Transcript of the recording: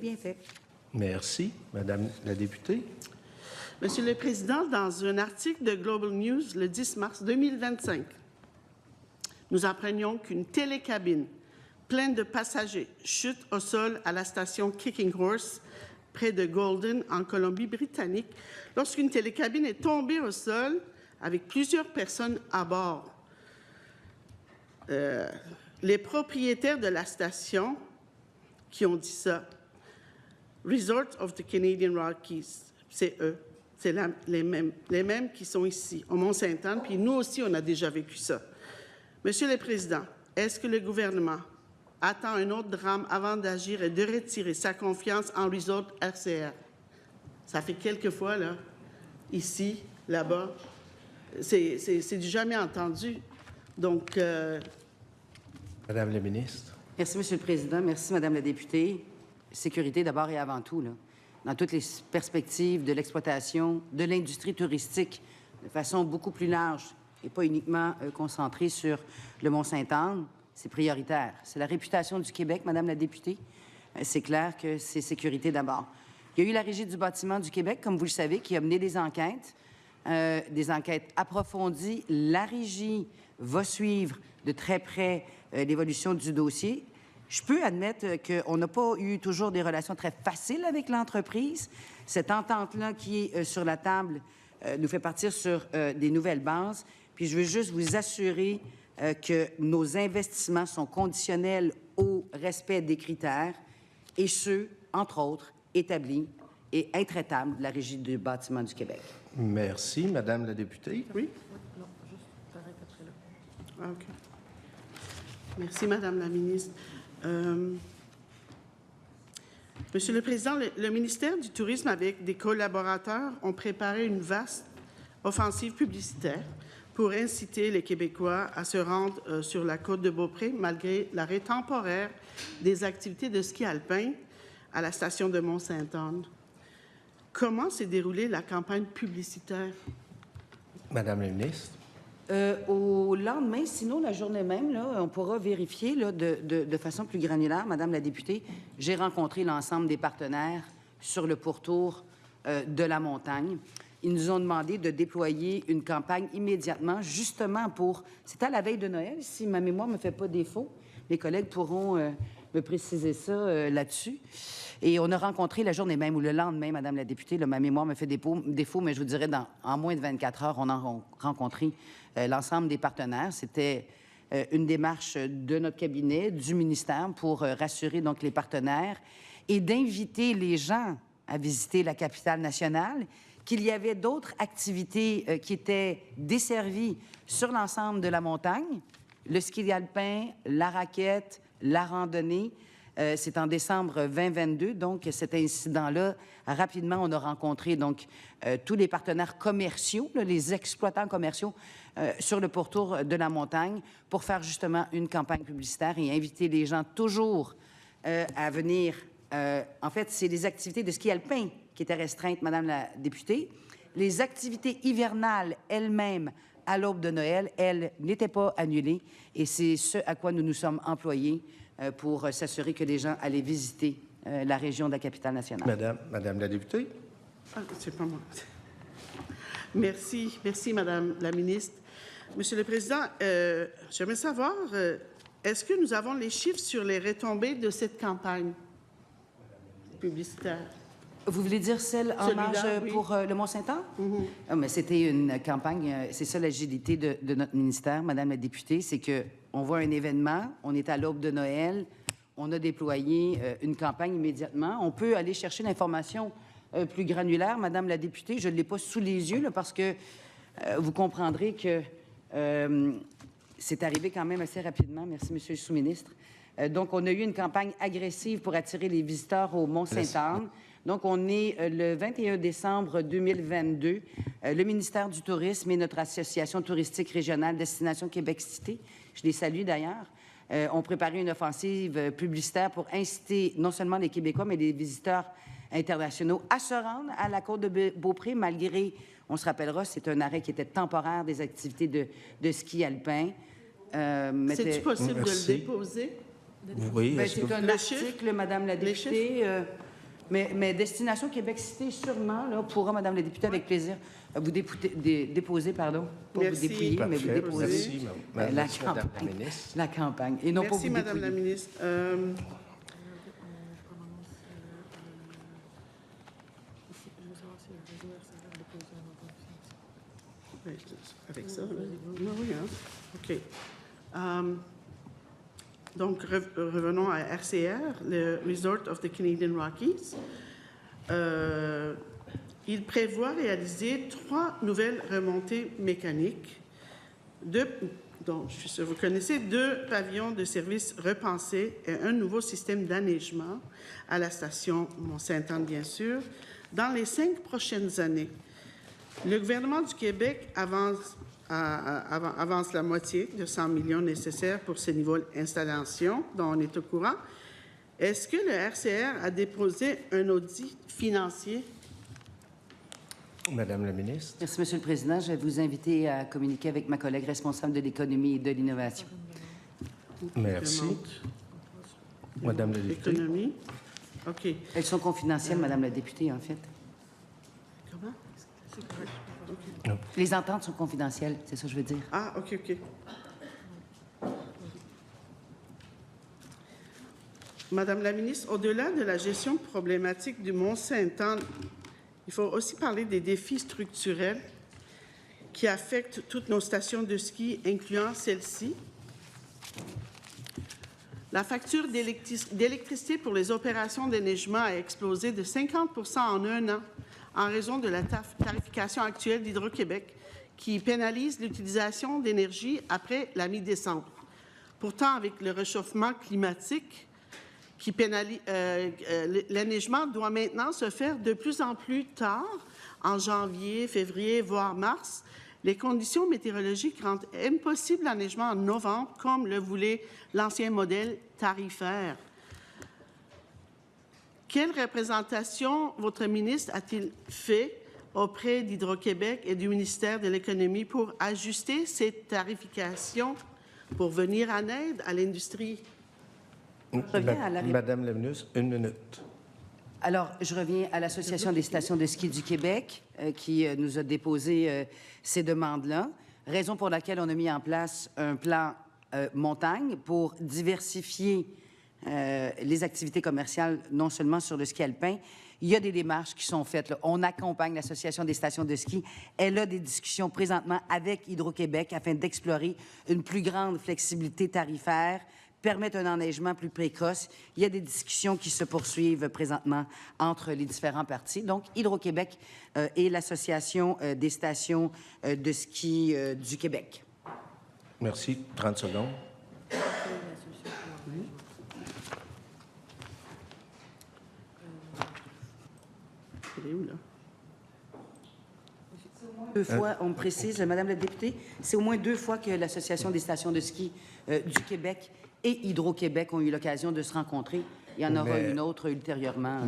Bien fait. Merci. Madame la députée. Monsieur le Président, dans un article de Global News le 10 mars 2025, nous apprenions qu'une télécabine pleine de passagers chute au sol à la station Kicking Horse, près de Golden, en Colombie-Britannique, lorsqu'une télécabine est tombée au sol avec plusieurs personnes à bord. Les propriétaires de la station qui ont dit ça, Resort of the Canadian Rockies, c'est eux. C'est les mêmes qui sont ici, au Mont-Sainte-Anne, puis nous aussi, on a déjà vécu ça. Monsieur le Président, est-ce que le gouvernement attend un autre drame avant d'agir et de retirer sa confiance en Resort RCR? Ça fait quelques fois, là, ici, là-bas. C'est du jamais entendu. Donc... Madame la ministre. Merci, Monsieur le Président. Merci, Madame la députée. Sécurité d'abord et avant tout, là. Dans toutes les perspectives de l'exploitation de l'industrie touristique de façon beaucoup plus large et pas uniquement concentrée sur le Mont-Sainte-Anne, c'est prioritaire. C'est la réputation du Québec, Madame la députée. C'est clair que c'est sécurité d'abord. Il y a eu la Régie du bâtiment du Québec, comme vous le savez, qui a mené des enquêtes approfondies. La Régie va suivre de très près l'évolution du dossier. Je peux admettre qu'on n'a pas eu toujours des relations très faciles avec l'entreprise. Cette entente-là qui est sur la table nous fait partir sur des nouvelles bases. Puis je veux juste vous assurer que nos investissements sont conditionnels au respect des critères et ceux, entre autres, établis et intraitables de la Régie du bâtiment du Québec. Merci. Madame la députée. Oui? Non, juste t'arrêtes après là. Ah, OK. Merci, Madame la ministre. Monsieur le Président, le ministère du Tourisme, avec des collaborateurs, ont préparé une vaste offensive publicitaire pour inciter les Québécois à se rendre sur la côte de Beaupré, malgré l'arrêt temporaire des activités de ski alpin à la station de Mont-Sainte-Anne. Comment s'est déroulée la campagne publicitaire? Madame la ministre. Au lendemain, sinon la journée même, là, on pourra vérifier là, de façon plus granulaire, Madame la députée. J'ai rencontré l'ensemble des partenaires sur le pourtour de la montagne. Ils nous ont demandé de déployer une campagne immédiatement, justement pour... C'était à la veille de Noël, si ma mémoire ne me fait pas défaut. Mes collègues pourront me préciser ça là-dessus. Et on a rencontré la journée même ou le lendemain, Madame la députée, là, ma mémoire me fait défaut, mais je vous dirais, en moins de 24 heures, on a rencontré l'ensemble des partenaires. C'était une démarche de notre cabinet, du ministère, pour rassurer donc les partenaires et d'inviter les gens à visiter la capitale nationale, qu'il y avait d'autres activités qui étaient desservies sur l'ensemble de la montagne, le ski alpin, la raquette, la randonnée. C'est en décembre 2022, donc cet incident-là, rapidement, on a rencontré donc tous les partenaires commerciaux, là, les exploitants commerciaux sur le pourtour de la montagne pour faire justement une campagne publicitaire et inviter les gens toujours à venir. En fait, c'est les activités de ski alpin qui étaient restreintes, Madame la députée. Les activités hivernales elles-mêmes à l'aube de Noël, elles n'étaient pas annulées et c'est ce à quoi nous nous sommes employés pour s'assurer que les gens allaient visiter la région de la capitale nationale. Madame la députée. Ah, c'est pas moi. Merci, Madame la ministre. Monsieur le Président, j'aimerais savoir, est-ce que nous avons les chiffres sur les retombées de cette campagne publicitaire? Vous voulez dire celle en marge oui. Pour le Mont-Sainte-Anne? Mm-hmm. Ah, mais c'était une campagne, c'est ça l'agilité de notre ministère, Madame la députée, c'est qu'on voit un événement, on est à l'aube de Noël, on a déployé une campagne immédiatement. On peut aller chercher l'information plus granulaire, Madame la députée. Je ne l'ai pas sous les yeux, là, parce que vous comprendrez que c'est arrivé quand même assez rapidement. Merci, Monsieur le sous-ministre. Donc, on a eu une campagne agressive pour attirer les visiteurs au Mont-Sainte-Anne. Donc, on est le 21 décembre 2022. Le ministère du Tourisme et notre association touristique régionale Destination Québec-Cité, je les salue d'ailleurs, ont préparé une offensive publicitaire pour inciter non seulement les Québécois, mais les visiteurs internationaux à se rendre à la côte de Beaupré, malgré, on se rappellera, c'est un arrêt qui était temporaire des activités de ski alpin. C'est-tu possible de le déposer? Oui. C'est un article, Madame la députée. Mais Destination Québec Cité, sûrement, là, pourra, Madame la députée, avec plaisir, vous déposer, pardon. Pas Merci. vous dépouiller, mais vous Parfait. déposer. Merci, la merci, Madame campagne. la ministre. La campagne. Et non pas Merci, vous Madame la dépouiller. ministre. Ouais, avec ça, là. Oui, hein? OK. Donc, revenons à RCR, le Resort of the Canadian Rockies. Il prévoit réaliser 3 nouvelles remontées mécaniques, dont je suis sûre vous connaissez, 2 pavillons de service repensés et un nouveau système d'enneigement à la station Mont-Saint-Anne, bien sûr, dans les 5 prochaines années. Le gouvernement du Québec avance la moitié de 100 millions nécessaires pour ces niveaux d'installation dont on est au courant. Est-ce que le RCR a déposé un audit financier? Madame la ministre. Merci, Monsieur le Président. Je vais vous inviter à communiquer avec ma collègue responsable de l'économie et de l'innovation. Merci. Madame la députée. Économie. OK. Elles sont confidentielles, Madame la députée, en fait. Comment? Les ententes sont confidentielles, c'est ça que je veux dire. Ah, OK, OK. Madame la ministre, au-delà de la gestion problématique du Mont-Saint-Anne, il faut aussi parler des défis structurels qui affectent toutes nos stations de ski, incluant celle-ci. La facture d'électricité pour les opérations d'enneigement a explosé de 50 % en un an en raison de la tarification actuelle d'Hydro-Québec qui pénalise l'utilisation d'énergie après la mi-décembre. Pourtant, avec le réchauffement climatique, l'enneigement doit maintenant se faire de plus en plus tard, en janvier, février, voire mars. Les conditions météorologiques rendent impossible l'enneigement en novembre, comme le voulait l'ancien modèle tarifaire. Quelle représentation votre ministre a-t-il fait auprès d'Hydro-Québec et du ministère de l'Économie pour ajuster ces tarifications pour venir en aide à l'industrie? Madame la ministre, 1 minute. Alors, je reviens à l'Association des stations de ski du Québec qui nous a déposé ces demandes-là, raison pour laquelle on a mis en place un plan montagne pour diversifier les activités commerciales, non seulement sur le ski alpin. Il y a des démarches qui sont faites, là. On accompagne l'Association des stations de ski. Elle a des discussions présentement avec Hydro-Québec afin d'explorer une plus grande flexibilité tarifaire, permettre un enneigement plus précoce. Il y a des discussions qui se poursuivent présentement entre les différents partis. Donc, Hydro-Québec et l'Association des stations de ski du Québec. Merci. 30 secondes. Elle est où, là? 2 fois, on me précise, Madame la députée, c'est au moins 2 fois que l'Association des stations de ski du Québec et Hydro-Québec ont eu l'occasion de se rencontrer. Il y en aura une autre ultérieurement.